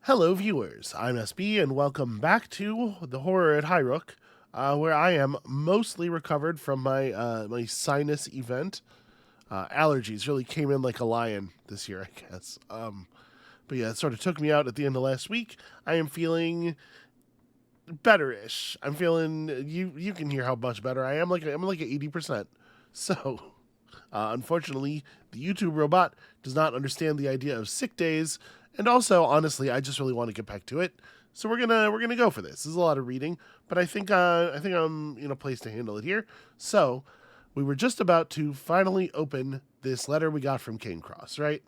Hello, viewers. I'm SB, and welcome back to the horror at Highrook, where I am mostly recovered from my sinus event. Allergies really came in like a lion this year, I guess. But yeah, it sort of took me out at the end of last week. I am feeling better-ish. I'm feeling you can hear how much better I am. I'm like at 80%. So, unfortunately, the YouTube robot does not understand the idea of sick days, and also, honestly, I just really want to get back to it. So we're gonna go for this. This is a lot of reading, but I think I'm in a place to handle it here. So, we were just about to finally open this letter we got from Cane Cross, right?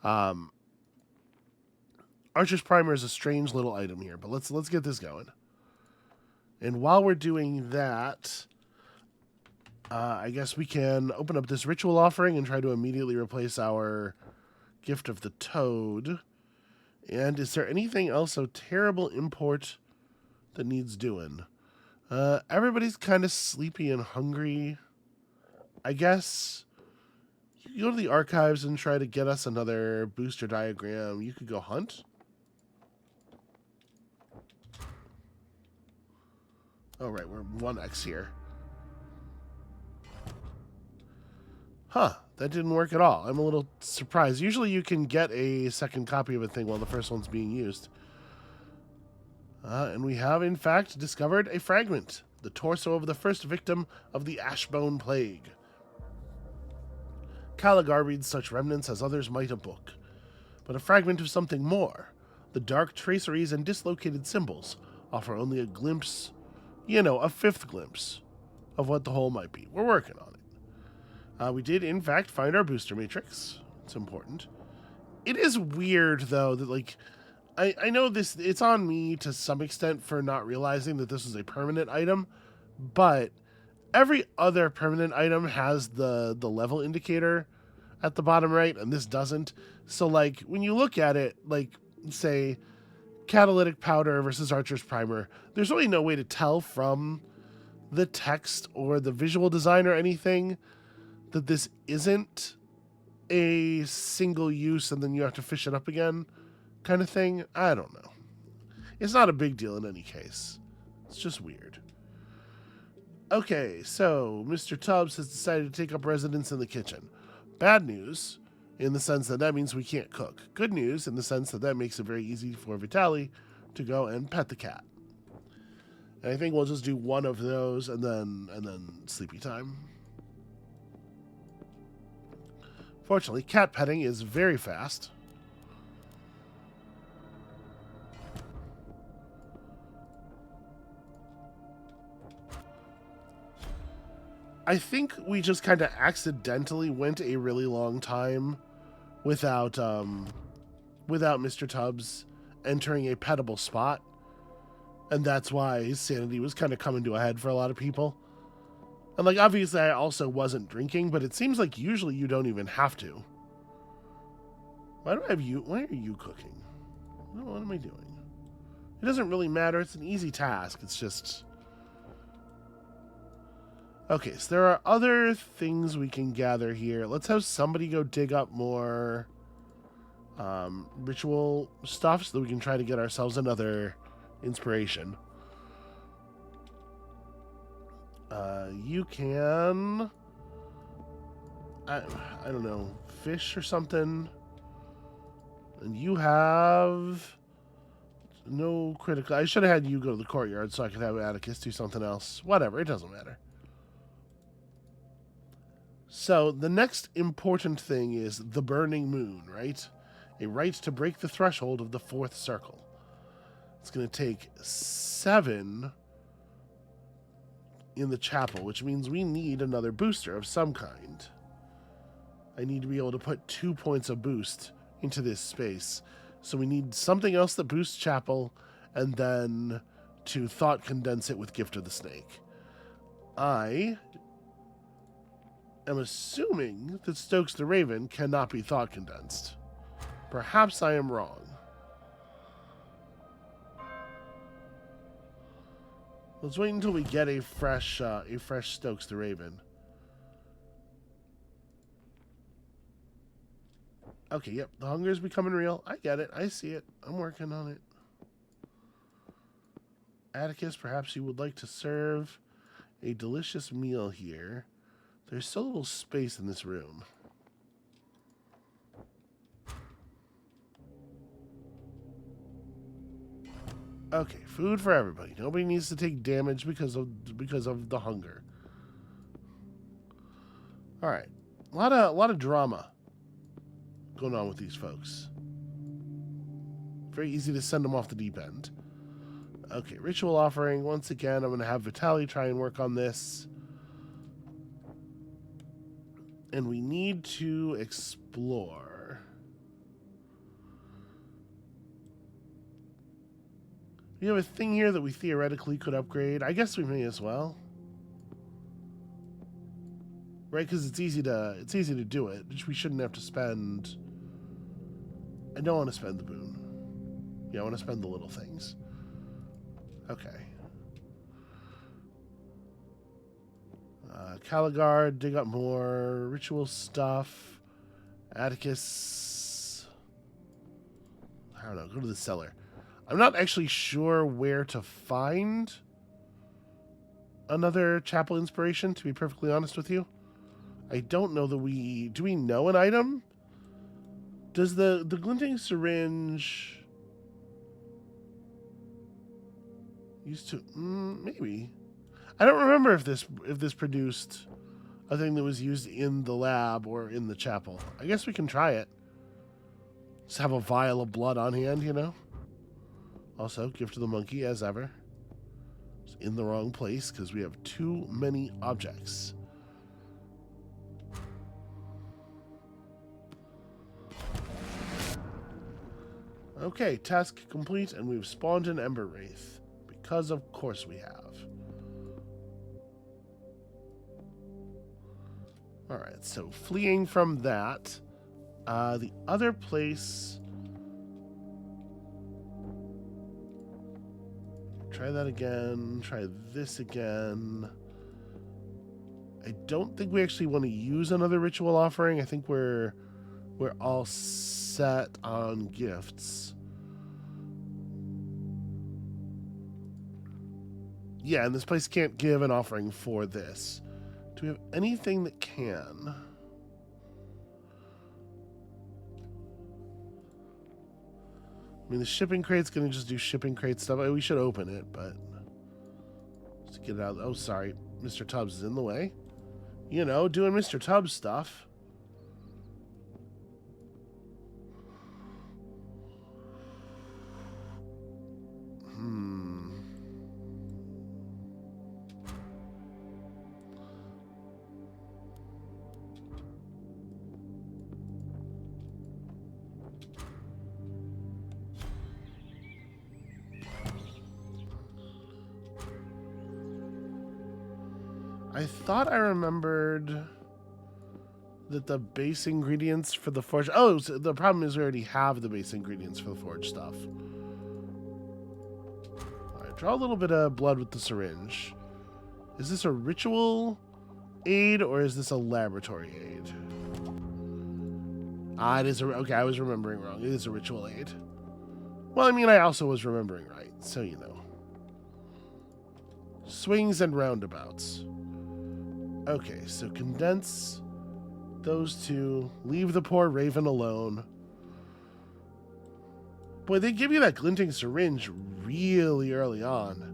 Um, Archer's Primer is a strange little item here, but let's get this going. And while we're doing that, I guess we can open up this ritual offering and try to immediately replace our Gift of the Toad. And is there anything else of terrible import that needs doing? Everybody's kind of sleepy and hungry. I guess you go to the archives and try to get us another booster diagram. You could go hunt. Oh, right, we're 1x here. Huh, that didn't work at all. I'm a little surprised. Usually you can get a second copy of a thing while the first one's being used. And we have, in fact, discovered a fragment. The torso of the first victim of the Ashbone Plague. Caligar reads such remnants as others might a book. But a fragment of something more. The dark traceries and dislocated symbols offer only a glimpse, a fifth glimpse of what the whole might be. We're working on it. We did, in fact, find our booster matrix. It's important. It is weird, though, that, I know this, it's on me to some extent for not realizing that this is a permanent item, but every other permanent item has the level indicator at the bottom right, and this doesn't. So, when you look at it, say, catalytic powder versus Archer's Primer, there's really no way to tell from the text or the visual design or anything that this isn't a single use and then you have to fish it up again kind of thing. I don't know. It's not a big deal in any case. It's just weird. Okay, so Mr. Tubbs has decided to take up residence in the kitchen. Bad news, in the sense that means we can't cook. Good news, in the sense that makes it very easy for Vitaly to go and pet the cat. And I think we'll just do one of those and then sleepy time. Fortunately, cat petting is very fast. I think we just kind of accidentally went a really long time without Mr. Tubbs entering a pettable spot. And that's why his sanity was kind of coming to a head for a lot of people. And, obviously I also wasn't drinking, but it seems like usually you don't even have to. Why are you cooking? What am I doing? It doesn't really matter. It's an easy task. It's just... Okay, so there are other things we can gather here. Let's have somebody go dig up more ritual stuff so that we can try to get ourselves another inspiration. You can... I don't know, fish or something. And you have... no critical... I should have had you go to the courtyard so I could have Atticus do something else. Whatever, it doesn't matter. So, the next important thing is the burning moon, right? A right to break the threshold of the fourth circle. It's going to take 7 in the chapel, which means we need another booster of some kind. I need to be able to put 2 points of boost into this space. So we need something else that boosts chapel, and then to thought condense it with Gift of the Snake. I am assuming that Stokes the Raven cannot be thought condensed. Perhaps I am wrong. Let's wait until we get a fresh Stokes the Raven. Okay, yep, the hunger is becoming real. I get it. I see it. I'm working on it. Atticus, perhaps you would like to serve a delicious meal here. There's so little space in this room. Okay, food for everybody. Nobody needs to take damage because of the hunger. All right, a lot of drama going on with these folks. Very easy to send them off the deep end. Okay, ritual offering. Once again, I'm going to have Vitaly try and work on this. And we need to explore. We have a thing here that we theoretically could upgrade. I guess we may as well. Right, because it's easy to do it. We shouldn't have to spend. I don't want to spend the boon. Yeah, I want to spend the little things. Okay. Caligard, dig up more ritual stuff. Atticus. I don't know. Go to the cellar. I'm not actually sure where to find another chapel inspiration, to be perfectly honest with you. I don't know that we... Do we know an item? Does the glinting syringe... used to... maybe. I don't remember if this produced a thing that was used in the lab or in the chapel. I guess we can try it. Just have a vial of blood on hand, you know? Also, gift to the monkey, as ever. It's in the wrong place, because we have too many objects. Okay, task complete, and we've spawned an Ember Wraith. Because of course we have. Alright, so fleeing from that, the other place... Try that again, try this again. I don't think we actually want to use another ritual offering. I think we're all set on gifts. Yeah, and this place can't give an offering for this. Do we have anything that can? I mean, the shipping crate's going to just do shipping crate stuff. We should open it, but... Just get it out. Oh, sorry. Mr. Tubbs is in the way. You know, doing Mr. Tubbs stuff. I thought I remembered that the base ingredients for the forge... Oh, so the problem is we already have the base ingredients for the forge stuff. Alright, draw a little bit of blood with the syringe. Is this a ritual aid or is this a laboratory aid? Ah, it is a... Okay, I was remembering wrong. It is a ritual aid. Well, I mean, I also was remembering right, so you know. Swings and roundabouts. Okay, so condense those two. Leave the poor raven alone. Boy, they give you that glinting syringe really early on.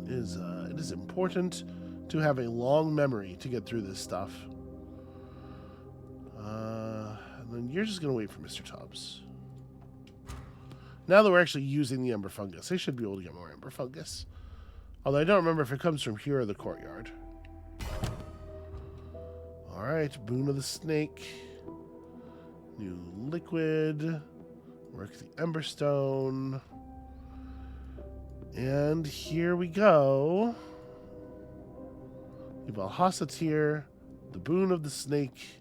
It is important to have a long memory to get through this stuff. And then you're just going to wait for Mr. Tubbs. Now that we're actually using the Ember Fungus, I should be able to get more Ember Fungus. Although I don't remember if it comes from here or the courtyard. Alright, Boon of the Snake. New liquid. Work the Emberstone. And here we go. We have Alhassatir, the Boon of the Snake,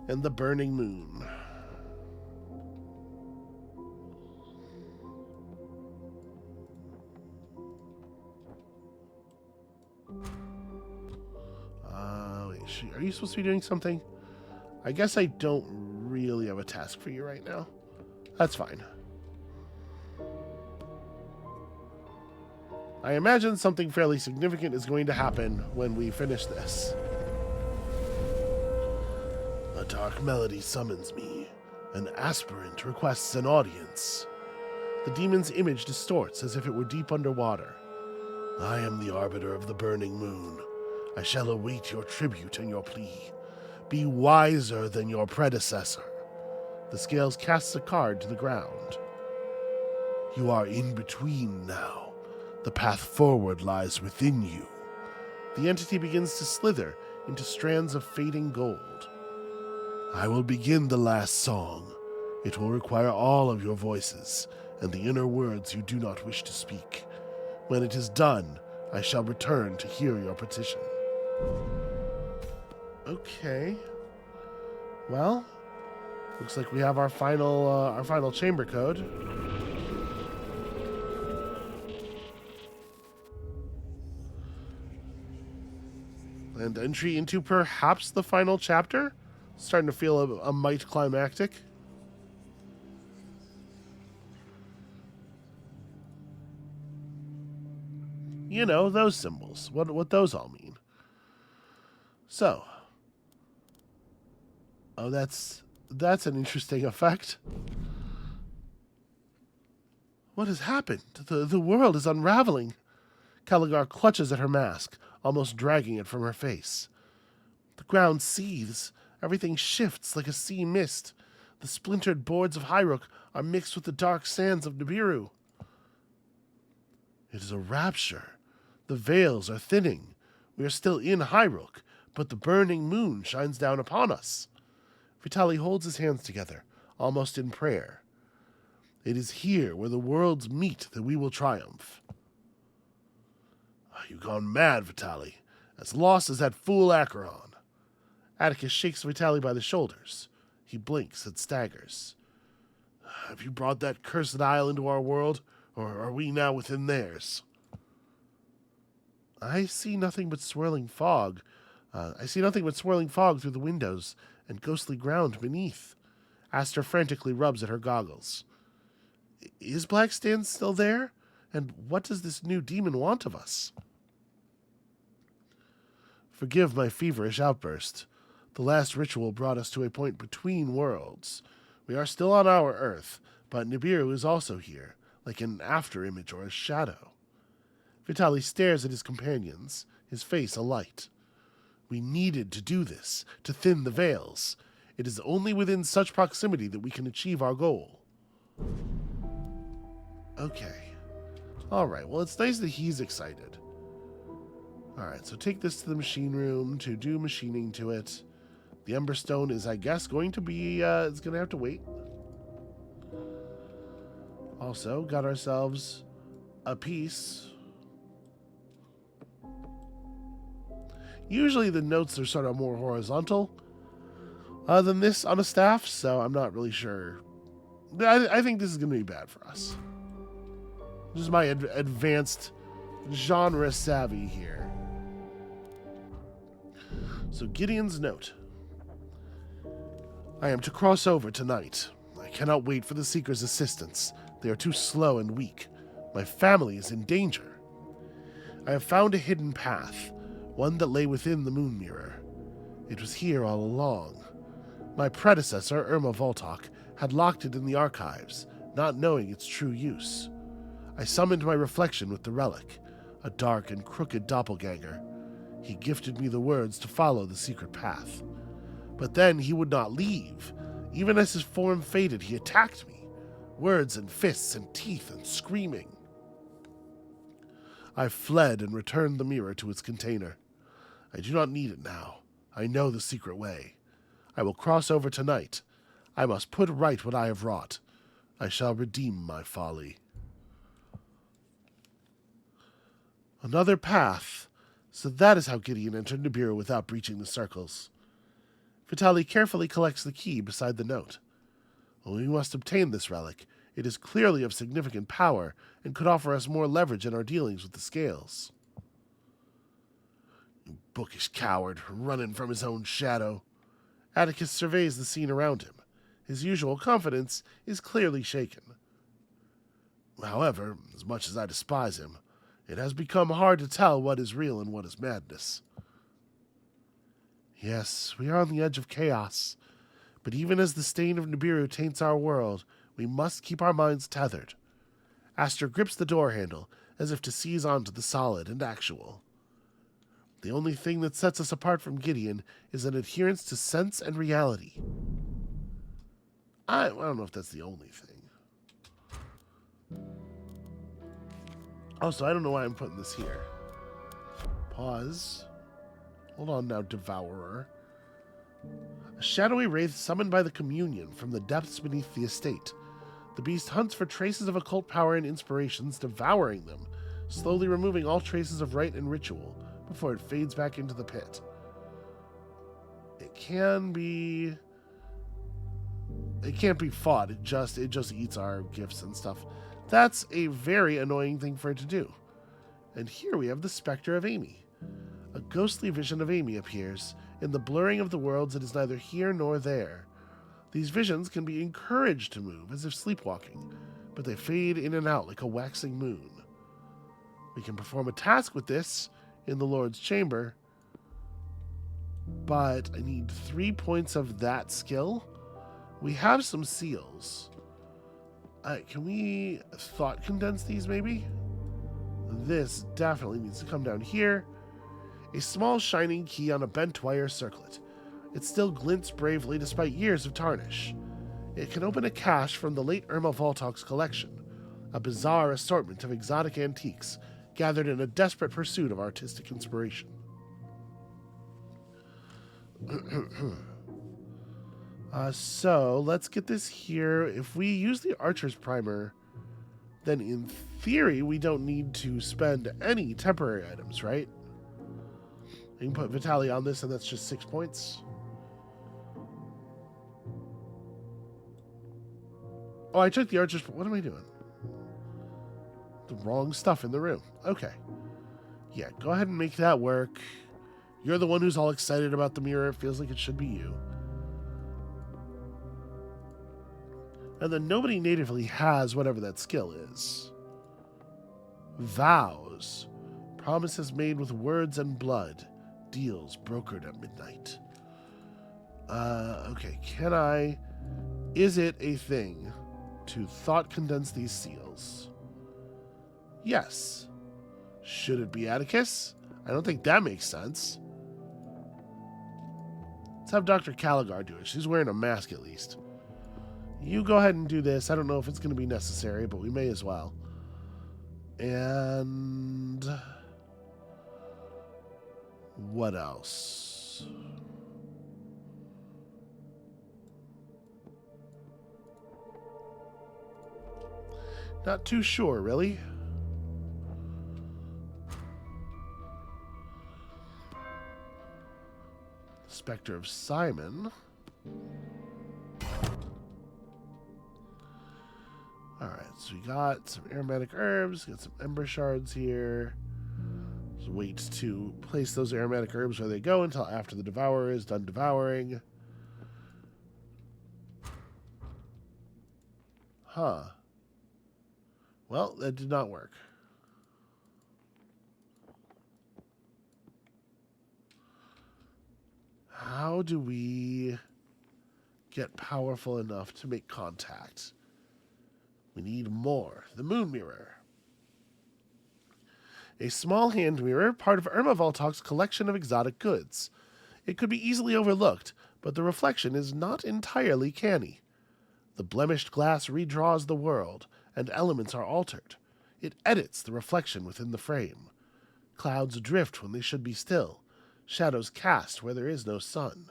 and the Burning Moon. Are you supposed to be doing something? I guess I don't really have a task for you right now. That's fine. I imagine something fairly significant is going to happen when we finish this. A dark melody summons me. An aspirant requests an audience. The demon's image distorts as if it were deep underwater. I am the arbiter of the burning moon. I shall await your tribute and your plea. Be wiser than your predecessor. The scales casts a card to the ground. You are in between now. The path forward lies within you. The entity begins to slither into strands of fading gold. I will begin the last song. It will require all of your voices and the inner words you do not wish to speak. When it is done, I shall return to hear your petition. Okay. Well, looks like we have our final chamber code. And entry into perhaps the final chapter? Starting to feel a mite climactic. You know, those symbols. What those all mean. So. Oh, that's an interesting effect. What has happened? The world is unraveling. Caligar clutches at her mask, almost dragging it from her face. The ground seethes. Everything shifts like a sea mist. The splintered boards of Highrook are mixed with the dark sands of Nibiru. It is a rapture. The veils are thinning. We are still in Highrook, but the burning moon shines down upon us. Vitali holds his hands together, almost in prayer. It is here where the worlds meet that we will triumph. Are you gone mad, Vitali? As lost as that fool Acheron. Atticus shakes Vitali by the shoulders. He blinks and staggers. Have you brought that cursed isle into our world, or are we now within theirs? I see nothing but swirling fog. Through the windows and ghostly ground beneath. Aster frantically rubs at her goggles. Is Blackstan still there? And what does this new demon want of us? Forgive my feverish outburst. The last ritual brought us to a point between worlds. We are still on our Earth, but Nibiru is also here, like an afterimage or a shadow. Vitali stares at his companions, his face alight. We needed to do this, to thin the veils. It is only within such proximity that we can achieve our goal. Okay. Alright, well, it's nice that he's excited. Alright, so take this to the machine room to do machining to it. The Emberstone is, I guess, going to be, it's going to have to wait. Also, got ourselves a piece. Usually the notes are sort of more horizontal than this on a staff, so I'm not really sure. I think this is going to be bad for us. This is my advanced genre savvy here. So Gideon's note. I am to cross over tonight. I cannot wait for the Seeker's assistance. They are too slow and weak. My family is in danger. I have found a hidden path, one that lay within the moon mirror. It was here all along. My predecessor, Irma Voltok, had locked it in the archives, not knowing its true use. I summoned my reflection with the relic, a dark and crooked doppelganger. He gifted me the words to follow the secret path. But then he would not leave. Even as his form faded, he attacked me. Words and fists and teeth and screaming. I fled and returned the mirror to its container. I do not need it now. I know the secret way. I will cross over tonight. I must put right what I have wrought. I shall redeem my folly. Another path. So that is how Gideon entered Nibiru without breaching the circles. Vitali carefully collects the key beside the note. We must obtain this relic. It is clearly of significant power and could offer us more leverage in our dealings with the scales. bookish coward, running from his own shadow. Atticus surveys the scene around him. His usual confidence is clearly shaken. However, as much as I despise him, it has become hard to tell what is real and what is madness. Yes, we are on the edge of chaos, but even as the stain of Nibiru taints our world, we must keep our minds tethered. Aster grips the door handle, as if to seize onto the solid and actual. The only thing that sets us apart from Gideon is an adherence to sense and reality. I don't know if that's the only thing. Also, I don't know why I'm putting this here. Pause. Hold on now, Devourer. A shadowy wraith summoned by the Communion from the depths beneath the estate. The beast hunts for traces of occult power and inspirations, devouring them, slowly removing all traces of rite and ritual before it fades back into the pit. It can't be fought. It just eats our gifts and stuff. That's a very annoying thing for it to do. And here we have the specter of Amy. A ghostly vision of Amy appears. In the blurring of the worlds, it is neither here nor there. These visions can be encouraged to move, as if sleepwalking, but they fade in and out like a waxing moon. We can perform a task with this in the Lord's Chamber, but I need 3 points of that skill. We have some seals. Can we thought condense these, maybe? This definitely needs to come down here. A small shining key on a bent wire circlet. It still glints bravely despite years of tarnish. It can open a cache from the late Irma Voltok's collection, a bizarre assortment of exotic antiques gathered in a desperate pursuit of artistic inspiration. So, let's get this here. If we use the Archer's Primer, then in theory, we don't need to spend any temporary items, right? You can put Vitali on this, and that's just 6 points. Oh, I took the Archer's... What am I doing? The wrong stuff in the room. Okay. Yeah, go ahead and make that work. You're the one who's all excited about the mirror. It feels like it should be you. And then nobody natively has whatever that skill is. Vows. Promises made with words and blood. Deals brokered at midnight. Okay, can I... Is it a thing to thought condense these seals? Yes. Should it be Atticus? I don't think that makes sense. Let's have Dr. Caligar do it. She's wearing a mask at least. You go ahead and do this. I don't know if it's going to be necessary, but we may as well. And... what else? Not too sure, really. Spectre of Simon. Alright, so we got some aromatic herbs, got some ember shards here. Just wait to place those aromatic herbs where they go until after the devourer is done devouring. Huh. Well, that did not work. How do we get powerful enough to make contact? We need more. The moon mirror. A small hand mirror, part of Irma Voltok's collection of exotic goods. It could be easily overlooked, but the reflection is not entirely canny. The blemished glass redraws the world, and elements are altered. It edits the reflection within the frame. Clouds drift when they should be still. Shadows cast where there is no sun.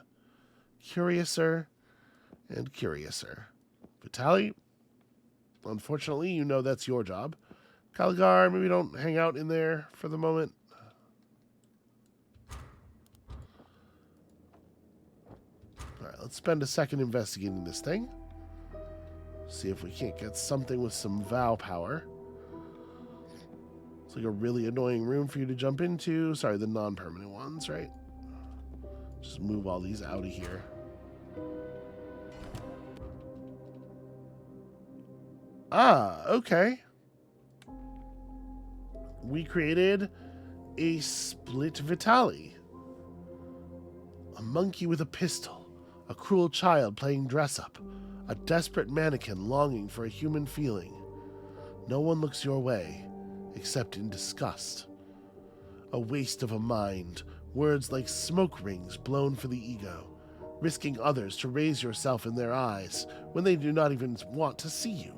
Curiouser and curiouser. Vitali, unfortunately, you know that's your job. Caligar, maybe don't hang out in there for the moment. Alright, let's spend a second investigating this thing. See if we can't get something with some vow power. So like a really annoying room for you to jump into. Sorry, the non-permanent ones, right? Just move all these out of here. Ah, okay. We created a split Vitali. A monkey with a pistol. A cruel child playing dress-up. A desperate mannequin longing for a human feeling. No one looks your way, except in disgust. A waste of a mind. Words like smoke rings blown for the ego. Risking others to raise yourself in their eyes when they do not even want to see you.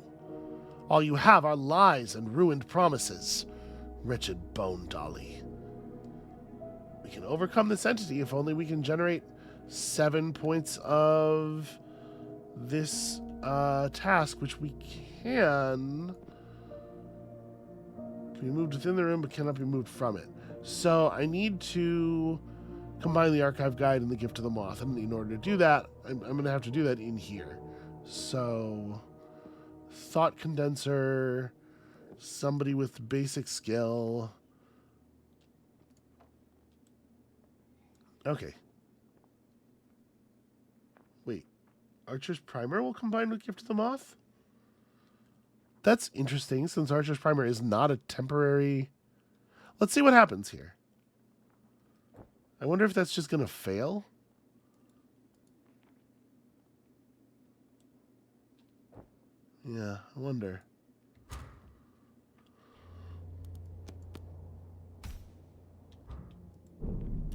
All you have are lies and ruined promises. Wretched bone dolly. We can overcome this entity if only we can generate 7 points of this task, which we can. Can be moved within the room, but cannot be moved from it. So I need to combine the archive guide and the gift of the moth. And in order to do that, I'm going to have to do that in here. So thought condenser, somebody with basic skill. Okay. Wait. Archer's Primer will combine with Gift of the Moth? That's interesting, since Archer's Primer is not a temporary... Let's see what happens here. I wonder if that's just going to fail. Yeah, I wonder.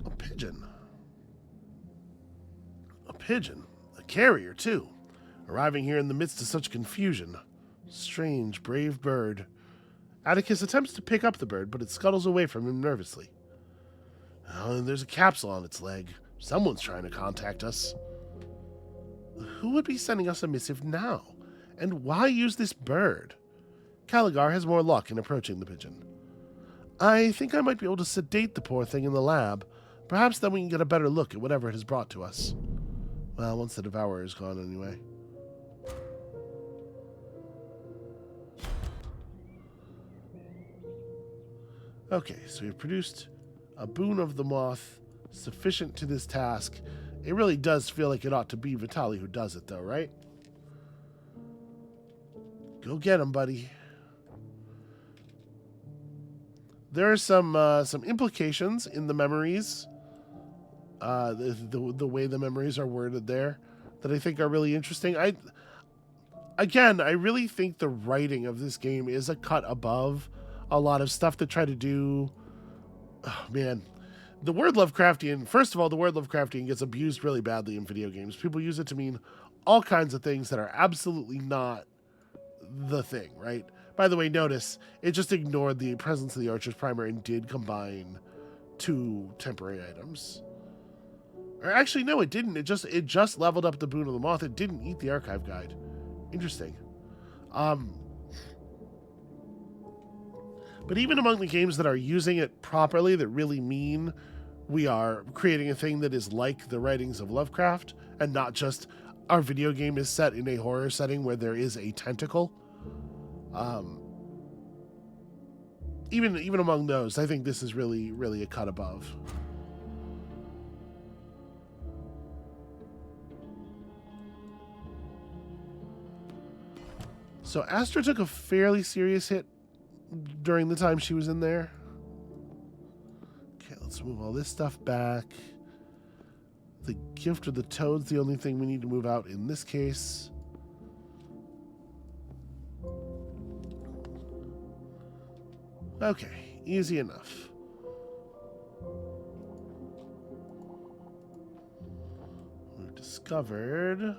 A pigeon. A pigeon. A carrier, too. Arriving here in the midst of such confusion. Strange, brave bird. Atticus attempts to pick up the bird, but it scuttles away from him nervously. Oh, and there's a capsule on its leg. Someone's trying to contact us. Who would be sending us a missive now? And why use this bird? Caligar has more luck in approaching the pigeon. I think I might be able to sedate the poor thing in the lab. Perhaps then we can get a better look at whatever it has brought to us. Well, once the devourer is gone anyway. Okay, so we've produced a boon of the moth sufficient to this task. It really does feel like it ought to be Vitali who does it, though, right? Go get him, buddy. There are some implications in the memories, the way the memories are worded there, that I think are really interesting. I really think the writing of this game is a cut above a lot of stuff that try to do. Oh man, the word Lovecraftian. First of all, the word Lovecraftian gets abused really badly in video games. People use it to mean all kinds of things that are absolutely not the thing, right? By the way, notice it just ignored the presence of the Archer's Primer and did combine 2 temporary items. Or actually, no, it didn't. It just leveled up the Boon of the Moth. It didn't eat the archive guide. Interesting. But even among the games that are using it properly, that really mean we are creating a thing that is like the writings of Lovecraft, and not just our video game is set in a horror setting where there is a tentacle. Even among those, I think this is really, really a cut above. So Astra took a fairly serious hit during the time she was in there. Okay, let's move all this stuff back. The gift of the toad's the only thing we need to move out in this case. Okay, easy enough. We've discovered...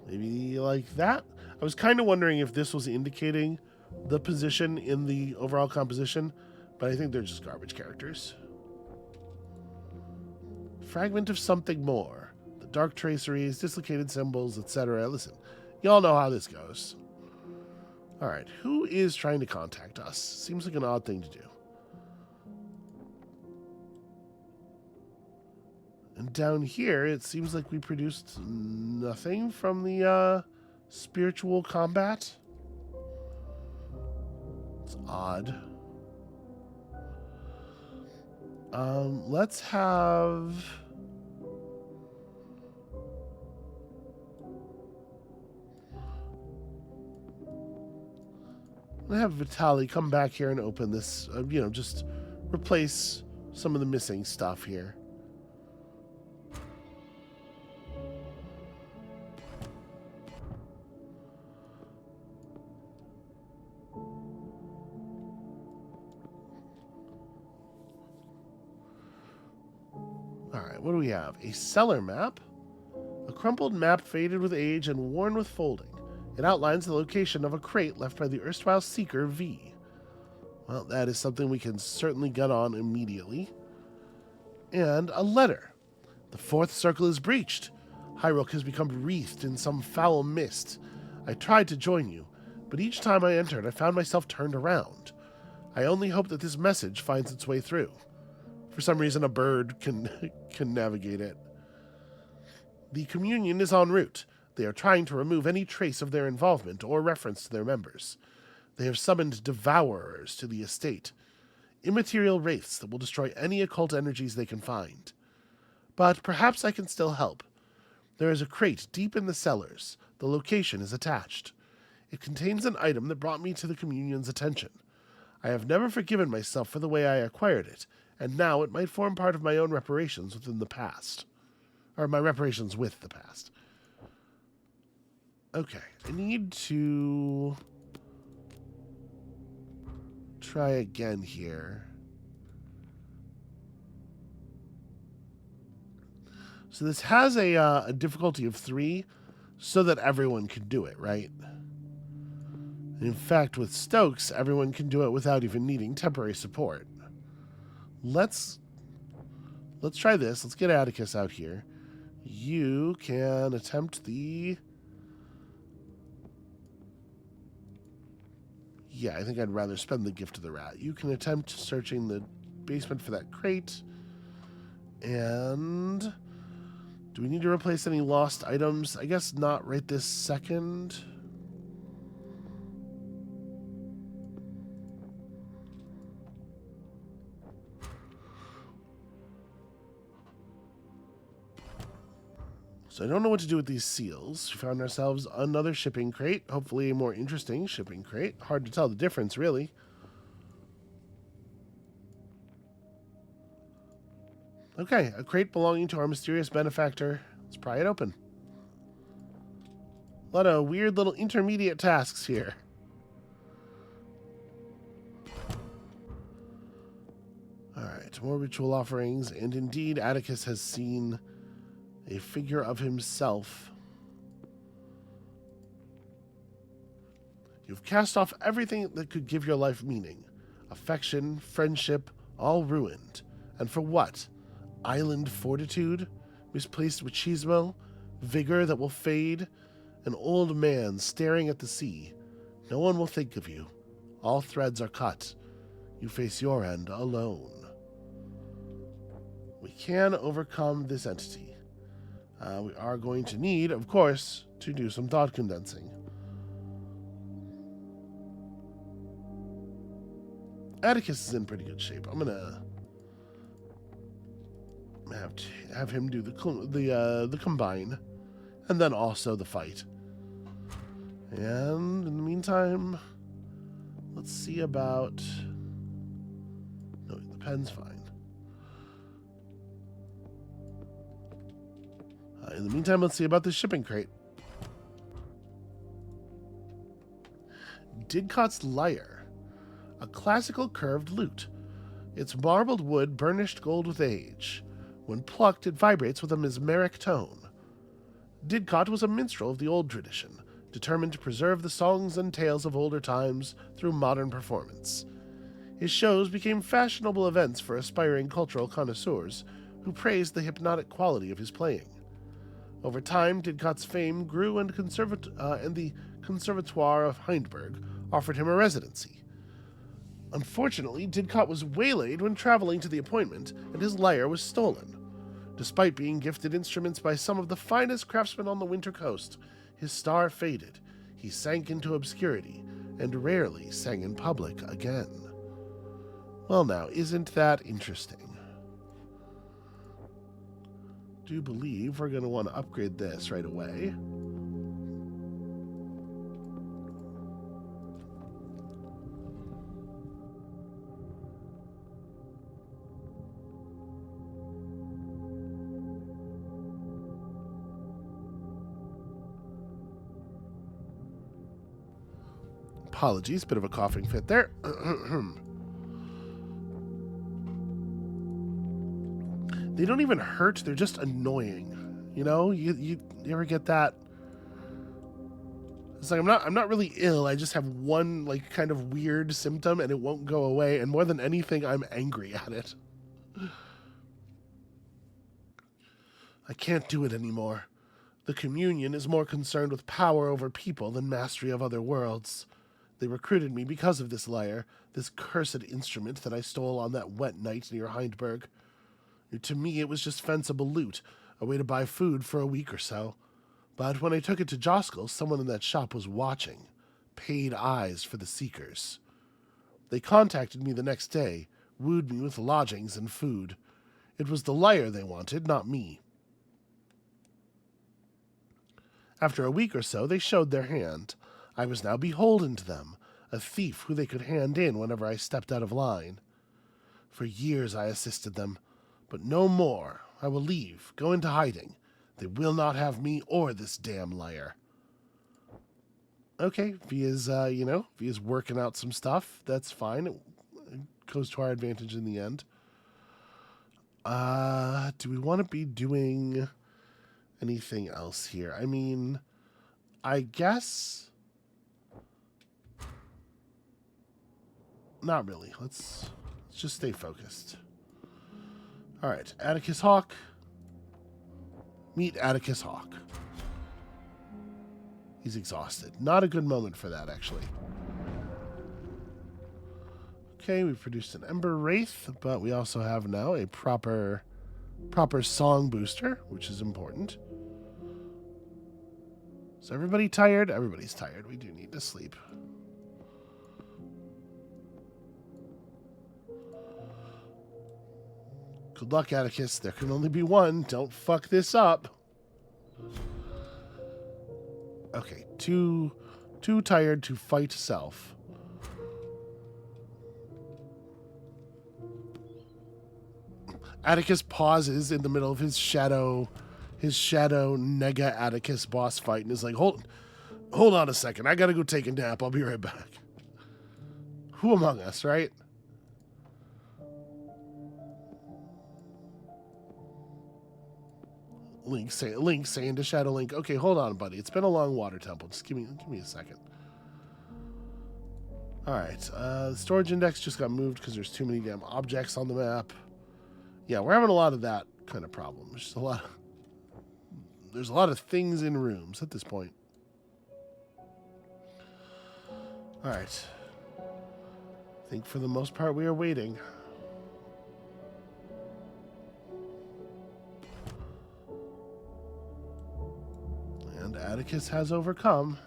Maybe like that? I was kind of wondering if this was indicating the position in the overall composition, but I think they're just garbage characters. Fragment of something more. The dark traceries, dislocated symbols, etc. Listen, y'all know how this goes. Alright, who is trying to contact us? Seems like an odd thing to do. And down here, it seems like we produced nothing from the spiritual combat. It's odd. Let's have... I'm going to have Vitaly come back here and open this, just replace some of the missing stuff here. Alright, what do we have? A cellar map? A crumpled map faded with age and worn with folding. It outlines the location of a crate left by the erstwhile seeker V. Well, that is something we can certainly get on immediately. And a letter. The fourth circle is breached. Highrook has become wreathed in some foul mist. I tried to join you, but each time I entered, I found myself turned around. I only hope that this message finds its way through. For some reason, a bird can navigate it. The communion is en route. They are trying to remove any trace of their involvement or reference to their members. They have summoned devourers to the estate, immaterial wraiths that will destroy any occult energies they can find. But perhaps I can still help. There is a crate deep in the cellars. The location is attached. It contains an item that brought me to the communion's attention. I have never forgiven myself for the way I acquired it, and now it might form part of my own reparations within the past. Or my reparations with the past. Okay, I need to try again here. So this has a difficulty of 3 so that everyone can do it, right? In fact, with Stokes, everyone can do it without even needing temporary support. Let's try this. Let's get Atticus out here. You can attempt the... Yeah, I think I'd rather spend the gift of the rat. You can attempt searching the basement for that crate. And... do we need to replace any lost items? I guess not right this second. So I don't know what to do with these seals. We found ourselves another shipping crate. Hopefully a more interesting shipping crate. Hard to tell the difference, really. Okay, a crate belonging to our mysterious benefactor. Let's pry it open. A lot of weird little intermediate tasks here. Alright, more ritual offerings. And indeed, Atticus has seen a figure of himself. You've cast off everything that could give your life meaning. Affection, friendship, all ruined. And for what? Island fortitude? Misplaced machismo? Vigor that will fade? An old man staring at the sea. No one will think of you. All threads are cut. You face your end alone. We can overcome this entity. We are going to need, of course, to do some thought condensing. Atticus is in pretty good shape. I'm gonna have him do the combine, and then also the fight. And in the meantime, let's see about. No, the pen's fine. In the meantime, let's see about this shipping crate. Didcot's Lyre. A classical curved lute. Its marbled wood burnished gold with age. When plucked, it vibrates with a mesmeric tone. Didcot was a minstrel of the old tradition, determined to preserve the songs and tales of older times through modern performance. His shows became fashionable events for aspiring cultural connoisseurs who praised the hypnotic quality of his playing. Over time, Didcot's fame grew, and the Conservatoire of Hindberg offered him a residency. Unfortunately, Didcot was waylaid when traveling to the appointment, and his lyre was stolen. Despite being gifted instruments by some of the finest craftsmen on the winter coast, his star faded. He sank into obscurity, and rarely sang in public again. Well now, isn't that interesting? Do believe we're going to want to upgrade this right away. Apologies, bit of a coughing fit there. They don't even hurt, they're just annoying. You know, you ever get that? It's like I'm not really ill, I just have one like kind of weird symptom and it won't go away, and more than anything, I'm angry at it. I can't do it anymore. The Communion is more concerned with power over people than mastery of other worlds. They recruited me because of this lyre, this cursed instrument that I stole on that wet night near Hindberg. To me, it was just fencible loot, a way to buy food for a week or so. But when I took it to Joskel, someone in that shop was watching. Paid eyes for the seekers. They contacted me the next day, wooed me with lodgings and food. It was the lyre they wanted, not me. After a week or so, they showed their hand. I was now beholden to them, a thief who they could hand in whenever I stepped out of line. For years I assisted them, but no more. I will leave, go into hiding. They will not have me or this damn lyre. Okay, Via's working out some stuff. That's fine. It goes to our advantage in the end. Do we want to be doing anything else here? I mean, I guess not really. Let's just stay focused. All right, Atticus Hawk. Meet Atticus Hawk. He's exhausted. Not a good moment for that, actually. Okay, we've produced an Ember Wraith, but we also have now a proper song booster, which is important. Is everybody tired? Everybody's tired. We do need to sleep. Good luck, Atticus. There can only be one. Don't fuck this up. Okay, too tired to fight self. Atticus pauses in the middle of his shadow Nega Atticus boss fight and is like, hold on a second. I gotta go take a nap. I'll be right back. Who among us, right? Link saying to Shadow Link, okay, hold on, buddy. It's been a long water temple. Just give me a second. Alright, the storage index just got moved because there's too many damn objects on the map. Yeah, we're having a lot of that kind of problem. There's a lot of things in rooms at this point. Alright. I think for the most part we are waiting. And Atticus has overcome.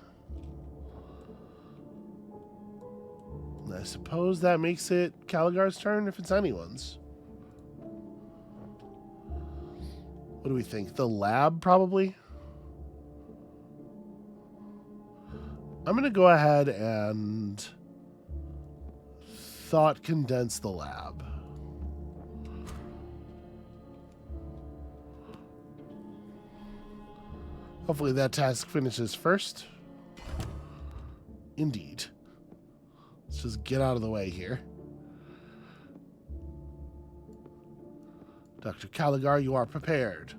And I suppose that makes it Caligar's turn if it's anyone's. What do we think? The lab, probably? I'm going to go ahead and thought condense the lab. Hopefully that task finishes first. Indeed. Let's just get out of the way here. Dr. Caligar, you are prepared.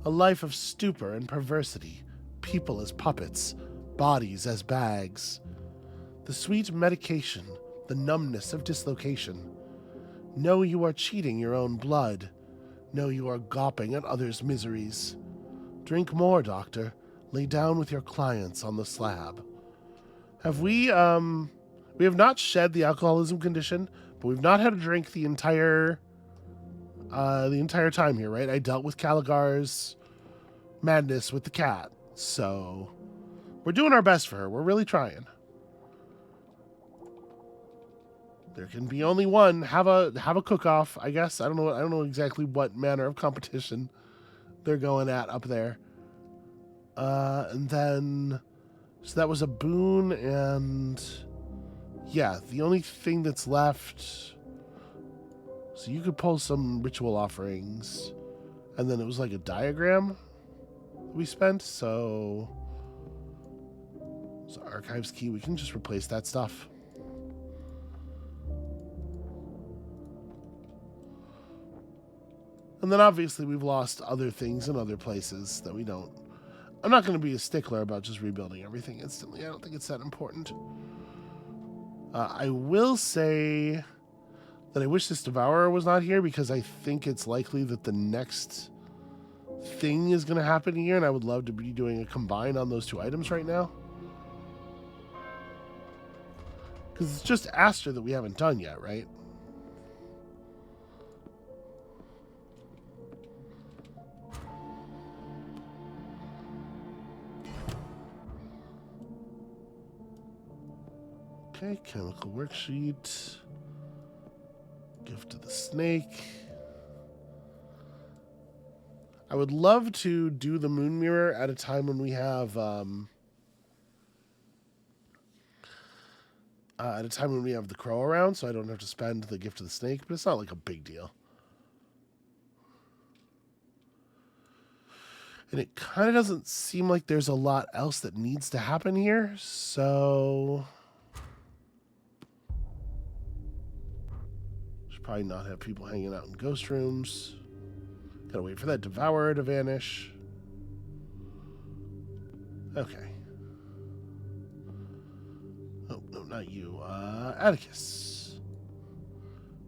A life of stupor and perversity, people as puppets, bodies as bags. The sweet medication, the numbness of dislocation. Know you are cheating your own blood. Know you are gawping at others' miseries. Drink more, doctor. Lay down with your clients on the slab. We have not shed the alcoholism condition, but we've not had a drink the entire time here, right? I dealt with Caligar's madness with the cat, so We're doing our best for her. We're really trying. There can be only one. Have a cook-off, I guess. I don't know exactly what manner of competition they're going at up there. And then, so that was a boon, and yeah, the only thing that's left. So you could pull some ritual offerings, and then it was like a diagram we spent. So archives key. We can just replace that stuff. And then obviously we've lost other things in other places that we don't. I'm not going to be a stickler about just rebuilding everything instantly. I don't think it's that important. I will say that I wish this Devourer was not here, because I think it's likely that the next thing is going to happen here, and I would love to be doing a combine on those two items right now. Because it's just Aster that we haven't done yet, right? Okay, chemical worksheet. Gift of the snake. I would love to do the moon mirror at a time when we have the crow around, so I don't have to spend the gift of the snake, but it's not like a big deal. And it kind of doesn't seem like there's a lot else that needs to happen here, so should probably not have people hanging out in ghost rooms. Gotta wait for that Devourer to vanish. Okay. Oh, no, not you. Atticus.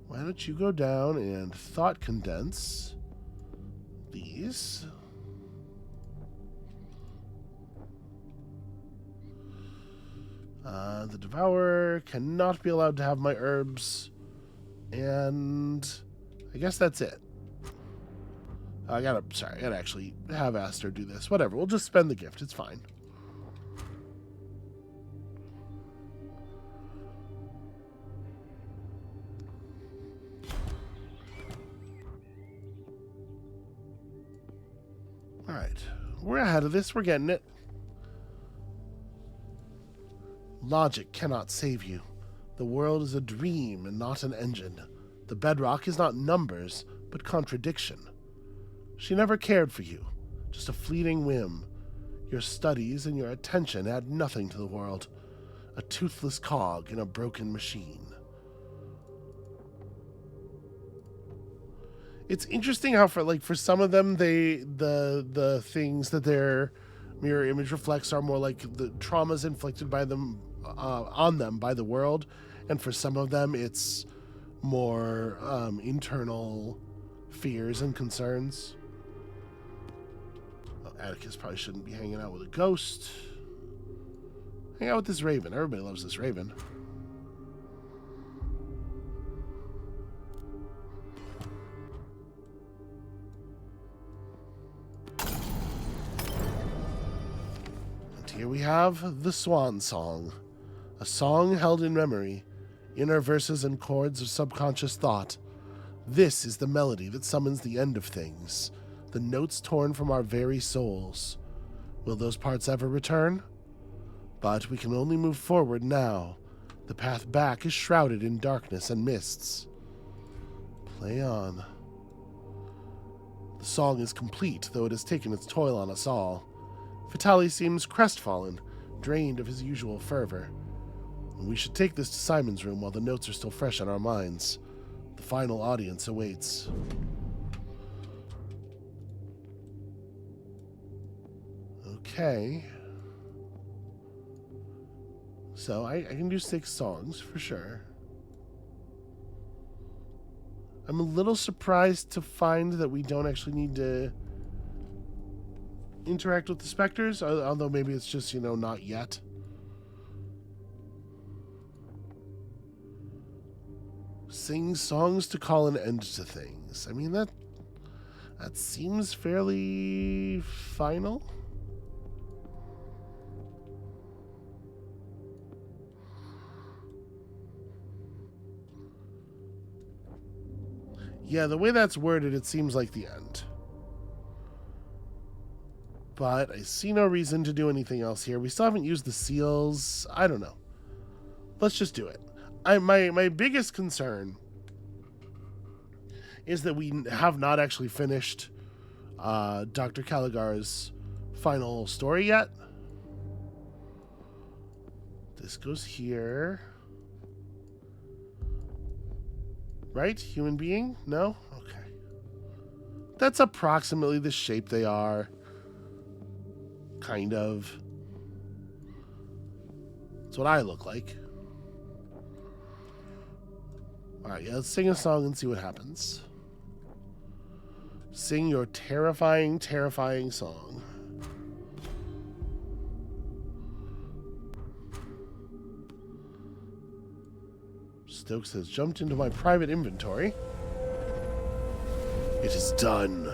Why don't you go down and thought condense these? The Devourer cannot be allowed to have my herbs. And I guess that's it. I gotta actually have Aster do this. Whatever, we'll just spend the gift. It's fine. Alright, we're ahead of this. We're getting it. Logic cannot save you. The world is a dream and not an engine. The bedrock is not numbers, but contradiction. She never cared for you, just a fleeting whim. Your studies and your attention add nothing to the world. A toothless cog in a broken machine. It's interesting how for some of them the things that their mirror image reflects are more like the traumas inflicted by them on them by the world, and for some of them it's more internal fears and concerns. Atticus probably shouldn't be hanging out with a ghost. Hang out with this raven. Everybody loves this raven. And here we have the Swan Song. A song held in memory, inner verses and chords of subconscious thought. This is the melody that summons the end of things. The notes torn from our very souls. Will those parts ever return? But we can only move forward now. The path back is shrouded in darkness and mists. Play on. The song is complete, though it has taken its toll on us all. Vitali seems crestfallen, drained of his usual fervor. We should take this to Simon's room while the notes are still fresh on our minds. The final audience awaits. Okay. So I can do 6 songs for sure. I'm a little surprised to find that we don't actually need to interact with the specters, although maybe it's just, not yet. Sing songs to call an end to things. I mean, that seems fairly final. Yeah, the way that's worded, it seems like the end. But I see no reason to do anything else here. We still haven't used the seals. I don't know. Let's just do it. My biggest concern is that we have not actually finished Dr. Caligar's final story yet. This goes here. Right? Human being? No? Okay. That's approximately the shape they are. Kind of. That's what I look like. Alright, yeah, let's sing a song and see what happens. Sing your terrifying, terrifying song. Stokes has jumped into my private inventory. It is done.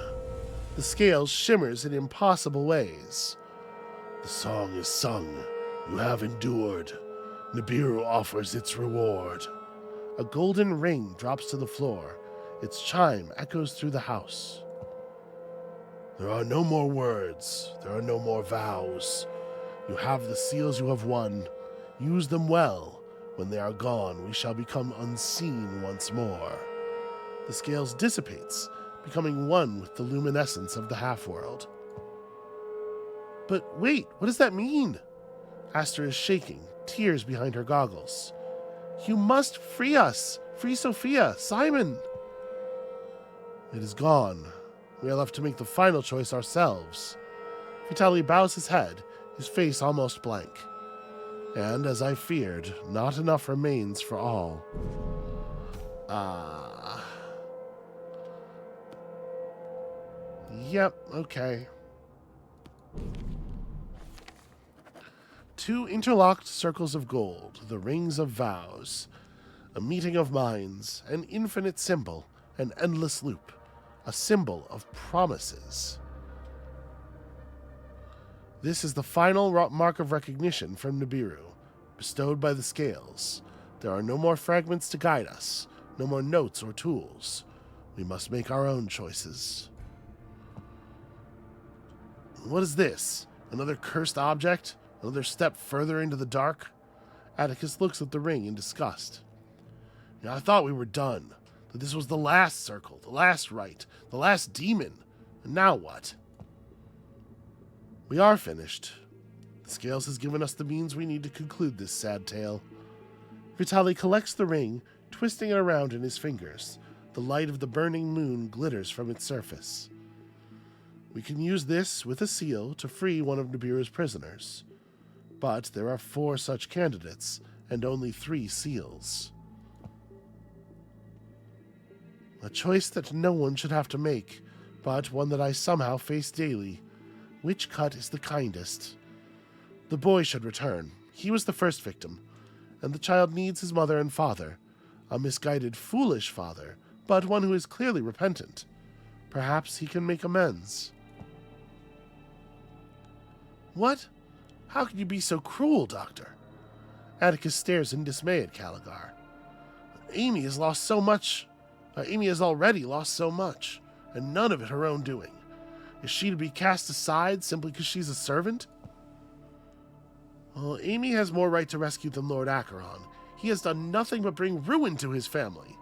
The scale shimmers in impossible ways. The song is sung. You have endured. Nibiru offers its reward. A golden ring drops to the floor. Its chime echoes through the house. There are no more words. There are no more vows. You have the seals you have won. Use them well. When they are gone, we shall become unseen once more. The scales dissipates, becoming one with the luminescence of the half-world. But wait, what does that mean? Aster is shaking, tears behind her goggles. You must free us! Free Sophia! Simon! It is gone. We are left to make the final choice ourselves. Vitaly bows his head, his face almost blank. And, as I feared, not enough remains for all. Yep, okay. Two interlocked circles of gold, the rings of vows. A meeting of minds, an infinite symbol, an endless loop. A symbol of promises. This is the final mark of recognition from Nibiru, bestowed by the scales. There are no more fragments to guide us, no more notes or tools. We must make our own choices. What is this? Another cursed object? Another step further into the dark? Atticus looks at the ring in disgust. I thought we were done, that this was the last circle, the last rite, the last demon. And now what? We are finished. The Scales has given us the means we need to conclude this sad tale. Vitaly collects the ring, twisting it around in his fingers. The light of the burning moon glitters from its surface. We can use this with a seal to free one of Nibiru's prisoners. But there are 4 such candidates, and only 3 seals. A choice that no one should have to make, but one that I somehow face daily. Which cut is the kindest? The boy should return. He was the first victim, and the child needs his mother and father. A misguided, foolish father, but one who is clearly repentant. Perhaps he can make amends. What? How can you be so cruel, Doctor? Atticus stares in dismay at Caligar. Amy has lost so much. Amy has already lost so much, and none of it her own doing. Is she to be cast aside simply because she's a servant? Well, Amy has more right to rescue than Lord Acheron. He has done nothing but bring ruin to his family.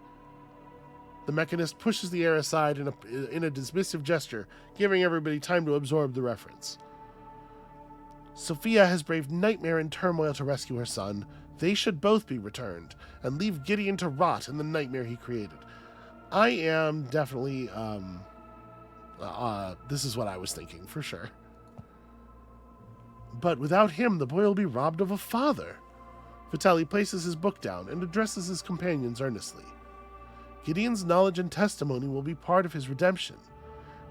The mechanist pushes the air aside in a dismissive gesture, giving everybody time to absorb the reference. Sophia has braved nightmare and turmoil to rescue her son. They should both be returned, and leave Gideon to rot in the nightmare he created. I am definitely, this is what I was thinking, for sure. But without him, the boy will be robbed of a father. Vitaly places his book down and addresses his companions earnestly. Gideon's knowledge and testimony will be part of his redemption.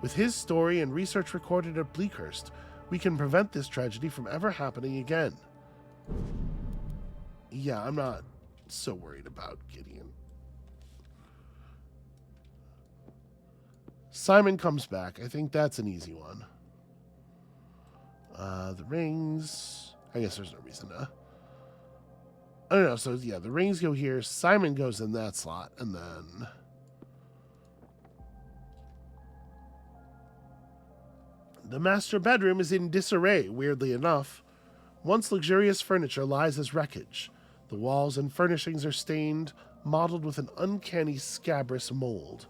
With his story and research recorded at Bleakhurst, we can prevent this tragedy from ever happening again. Yeah, I'm not so worried about Gideon. Simon comes back. I think that's an easy one. The rings... I guess there's no reason to... I don't know. So, yeah, the rings go here. Simon goes in that slot. And then... The master bedroom is in disarray, weirdly enough. Once luxurious furniture lies as wreckage. The walls and furnishings are stained, mottled with an uncanny scabrous mold.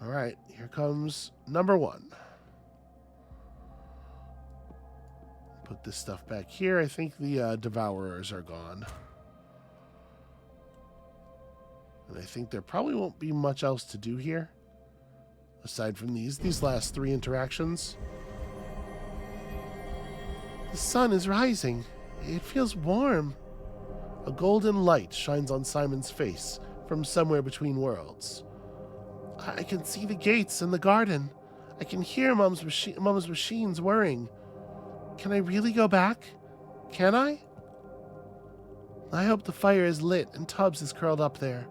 All right, here comes number 1. Put this stuff back here. I think the devourers are gone. And I think there probably won't be much else to do here. Aside from these last 3 interactions. The sun is rising. It feels warm. A golden light shines on Simon's face from somewhere between worlds. I can see the gates and the garden. I can hear Mom's machines whirring. Can I really go back? Can I? I hope the fire is lit and Tubbs is curled up there.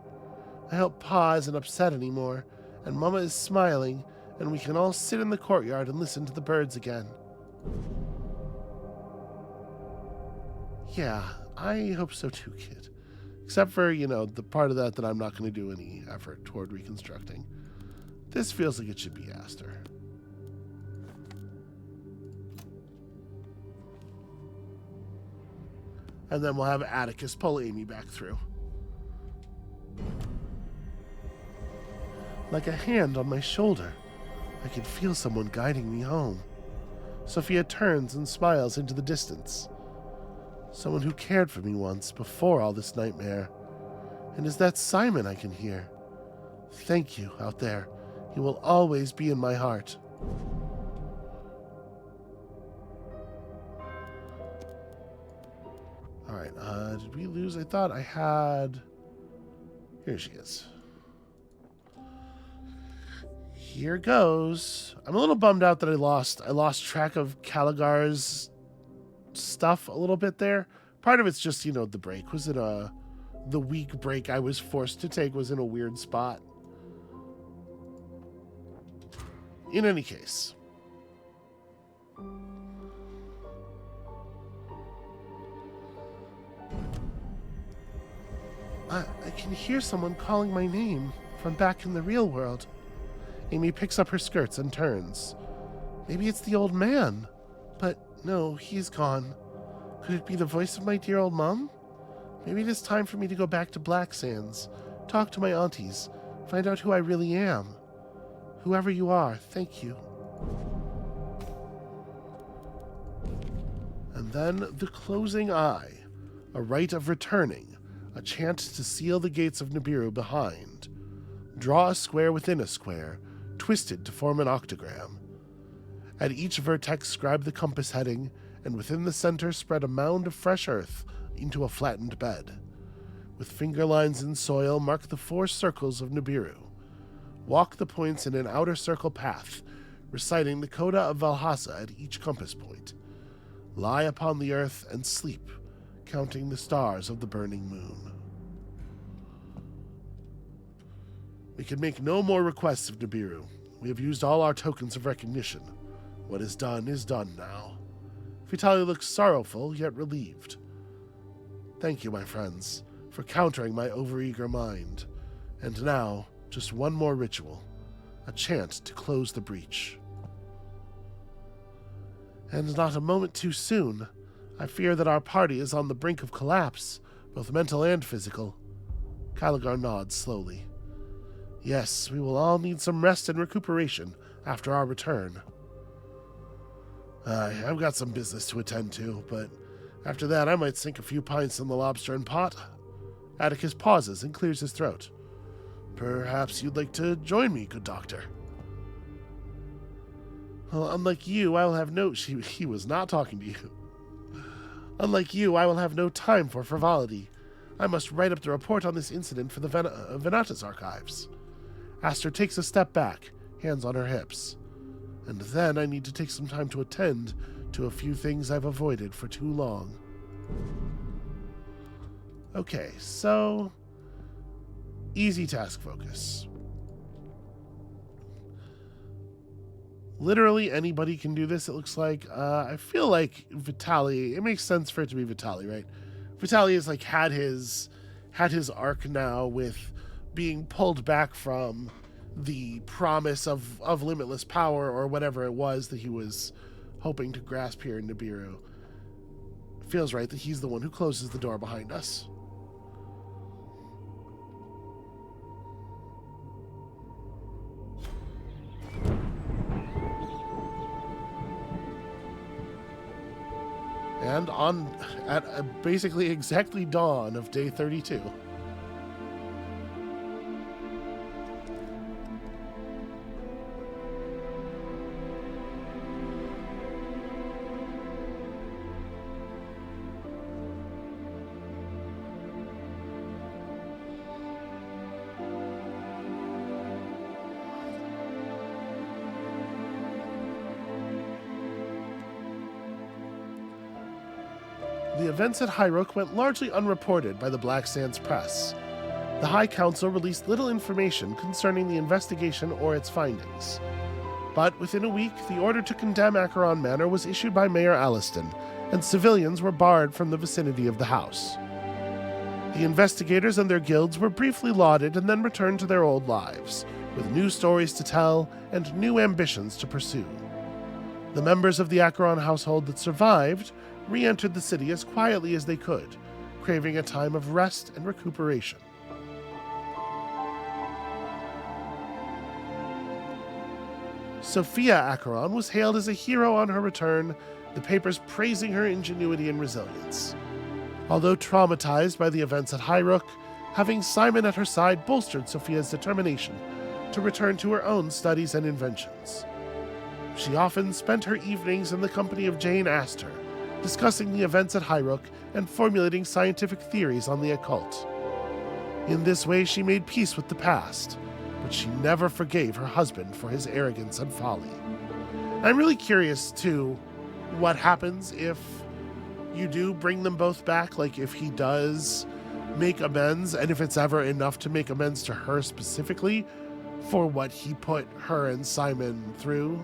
I hope Pa isn't upset anymore, and Mama is smiling, and we can all sit in the courtyard and listen to the birds again. Yeah, I hope so too, kid. Except for, the part of that I'm not going to do any effort toward reconstructing. This feels like it should be Aster. And then we'll have Atticus pull Amy back through. Like a hand on my shoulder, I can feel someone guiding me home. Sophia turns and smiles into the distance. Someone who cared for me once, before all this nightmare. And is that Simon I can hear? Thank you, out there. He will always be in my heart. Alright, did we lose? I thought I had... Here she is. Here goes. I'm a little bummed out that I lost track of Caligar's stuff a little bit there. Part of it's just, the break. The week break I was forced to take was in a weird spot. In any case. I can hear someone calling my name from back in the real world. Amy picks up her skirts and turns. Maybe it's the old man. But no, he's gone. Could it be the voice of my dear old mom? Maybe it is time for me to go back to Black Sands, talk to my aunties, find out who I really am. Whoever you are, thank you. And then the closing eye, a rite of returning, a chant to seal the gates of Nibiru behind. Draw a square within a square, twisted to form an octagram. At each vertex scribe the compass heading, and within the center spread a mound of fresh earth into a flattened bed. With finger lines in soil mark the 4 circles of Nibiru. Walk the points in an outer circle path, reciting the coda of Valhassa at each compass point. Lie upon the earth and sleep, counting the stars of the burning moon. We can make no more requests of Nibiru. We have used all our tokens of recognition. What is done now. Vitaly looks sorrowful, yet relieved. Thank you, my friends, for countering my overeager mind. And now, just one more ritual. A chant to close the breach. And not a moment too soon. I fear that our party is on the brink of collapse, both mental and physical. Caligar nods slowly. Yes, we will all need some rest and recuperation after our return. I've got some business to attend to, but after that I might sink a few pints in the lobster and pot. Atticus pauses and clears his throat. Perhaps you'd like to join me, good doctor. Well, unlike you, I will have no... He was not talking to you. Unlike you, I will have no time for frivolity. I must write up the report on this incident for the Venatus archives. Aster takes a step back, hands on her hips. And then I need to take some time to attend to a few things I've avoided for too long. Okay, so... easy task focus. Literally anybody can do this, it looks like. I feel like Vitaly... it makes sense for it to be Vitaly, right? Vitaly has, had his arc now with being pulled back from the promise of limitless power or whatever it was that he was hoping to grasp here in Nibiru. It feels right that he's the one who closes the door behind us. And at basically exactly dawn of day 32. The events at Highrook went largely unreported by the Black Sands press. The High Council released little information concerning the investigation or its findings. But within a week, the order to condemn Acheron Manor was issued by Mayor Alliston, and civilians were barred from the vicinity of the house. The investigators and their guilds were briefly lauded and then returned to their old lives, with new stories to tell and new ambitions to pursue. The members of the Acheron household that survived re-entered the city as quietly as they could, craving a time of rest and recuperation. Sophia Acheron was hailed as a hero on her return, the papers praising her ingenuity and resilience. Although traumatized by the events at Highrook, having Simon at her side bolstered Sophia's determination to return to her own studies and inventions. She often spent her evenings in the company of Jane Astor, discussing the events at Highrook and formulating scientific theories on the occult. In this way, she made peace with the past, but she never forgave her husband for his arrogance and folly. I'm really curious, too, what happens if you do bring them both back, like if he does make amends, and if it's ever enough to make amends to her specifically for what he put her and Simon through.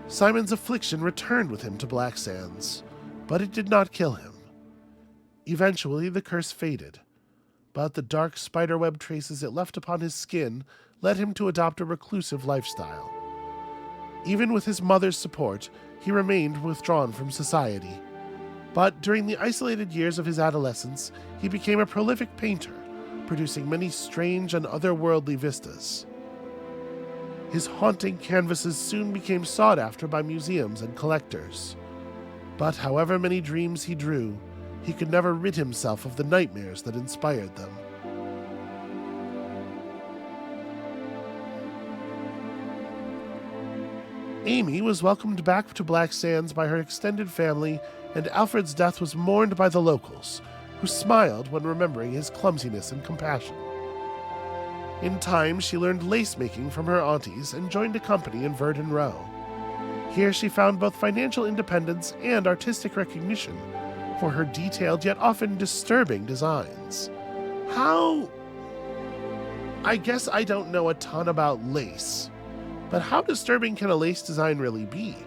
Simon's affliction returned with him to Black Sands, but it did not kill him. Eventually, the curse faded, but the dark spiderweb traces it left upon his skin led him to adopt a reclusive lifestyle. Even with his mother's support, he remained withdrawn from society. But during the isolated years of his adolescence, he became a prolific painter, producing many strange and otherworldly vistas. His haunting canvases soon became sought after by museums and collectors. But however many dreams he drew, he could never rid himself of the nightmares that inspired them. Amy was welcomed back to Black Sands by her extended family, and Alfred's death was mourned by the locals, who smiled when remembering his clumsiness and compassion. In time, she learned lace-making from her aunties and joined a company in Verdun Row. Here she found both financial independence and artistic recognition for her detailed yet often disturbing designs. I guess I don't know a ton about lace, but how disturbing can a lace design really be?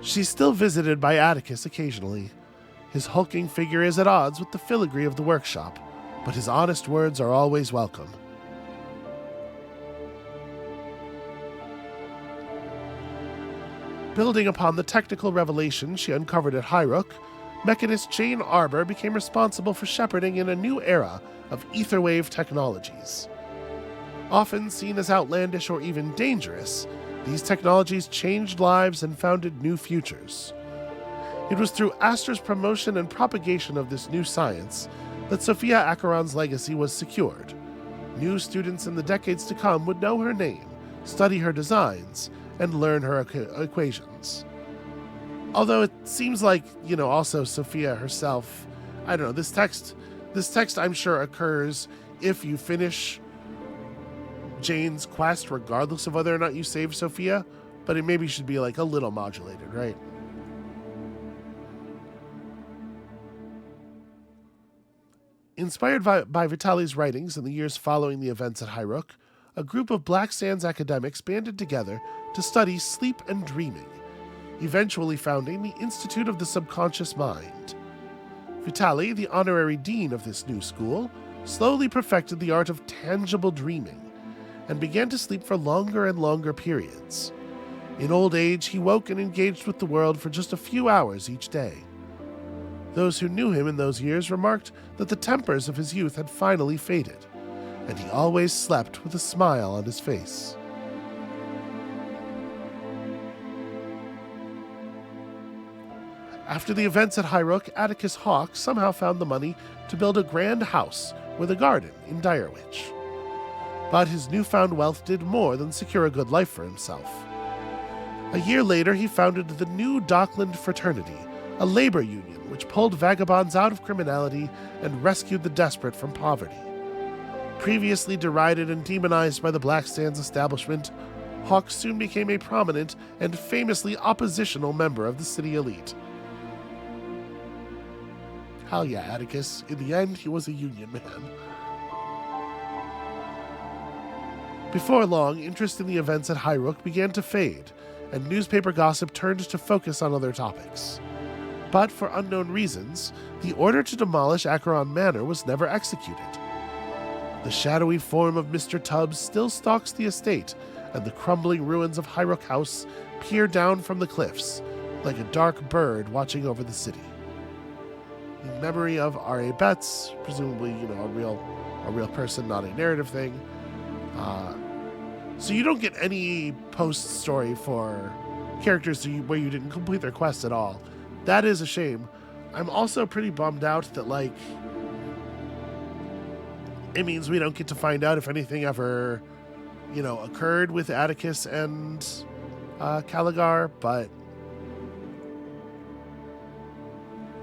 She's still visited by Atticus occasionally. His hulking figure is at odds with the filigree of the workshop, but his honest words are always welcome. Building upon the technical revelation she uncovered at Highrook, mechanist Jane Arbor became responsible for shepherding in a new era of etherwave technologies. Often seen as outlandish or even dangerous, these technologies changed lives and founded new futures. It was through Astor's promotion and propagation of this new science that Sophia Acheron's legacy was secured. New students in the decades to come would know her name, study her designs, and learn her equations. Although it seems like, also Sophia herself, I don't know, this text I'm sure occurs if you finish Jane's quest, regardless of whether or not you save Sophia, but it maybe should be like a little modulated, right? Inspired by Vitali's writings in the years following the events at Highrook, a group of Black Sands academics banded together to study sleep and dreaming, eventually founding the Institute of the Subconscious Mind. Vitali, the honorary dean of this new school, slowly perfected the art of tangible dreaming and began to sleep for longer and longer periods. In old age, he woke and engaged with the world for just a few hours each day. Those who knew him in those years remarked that the tempers of his youth had finally faded, and he always slept with a smile on his face. After the events at Highrook, Atticus Hawke somehow found the money to build a grand house with a garden in Direwitch. But his newfound wealth did more than secure a good life for himself. A year later, he founded the New Dockland Fraternity, a labor union which pulled vagabonds out of criminality and rescued the desperate from poverty. Previously derided and demonized by the Blackstands establishment, Hawke soon became a prominent and famously oppositional member of the city elite. Hell yeah, Atticus. In the end, he was a union man. Before long, interest in the events at Highrook began to fade, and newspaper gossip turned to focus on other topics. But for unknown reasons, the order to demolish Acheron Manor was never executed. The shadowy form of Mr. Tubbs still stalks the estate, and the crumbling ruins of Highrook House peer down from the cliffs, like a dark bird watching over the city. In memory of R.A. Betts, presumably, a real person, not a narrative thing. So you don't get any post-story for characters where you didn't complete their quest at all. That is a shame. I'm also pretty bummed out that, it means we don't get to find out if anything ever, occurred with Atticus and Caligar, but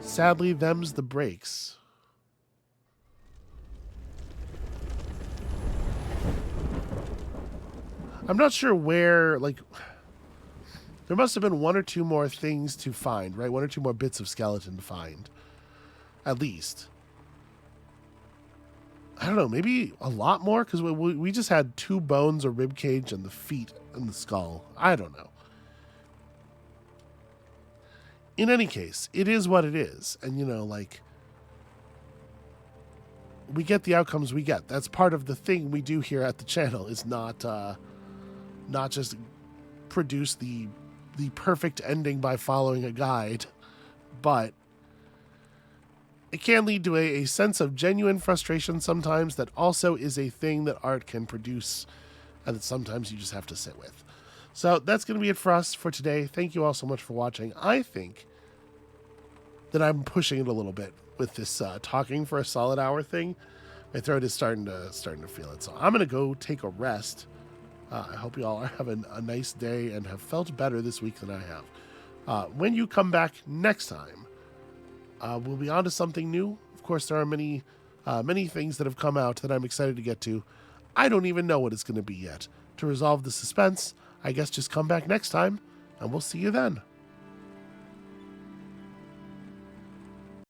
sadly, them's the breaks. I'm not sure where, there must have been one or two more things to find, right? One or two more bits of skeleton to find. At least. I don't know, maybe a lot more? Because we just had 2 bones, a rib cage, and the feet and the skull. I don't know. In any case, it is what it is. And, we get the outcomes we get. That's part of the thing we do here at the channel, is not just produce the perfect ending by following a guide, but it can lead to a sense of genuine frustration sometimes that also is a thing that art can produce and that sometimes you just have to sit with. So that's going to be it for us for today. Thank you all so much for watching. I think that I'm pushing it a little bit with this talking for a solid hour thing. My throat is starting to feel it. So I'm going to go take a rest. I hope you all are having a nice day and have felt better this week than I have. When you come back next time, we'll be on to something new. Of course, there are many things that have come out that I'm excited to get to. I don't even know what it's going to be yet. To resolve the suspense, I guess just come back next time, and we'll see you then.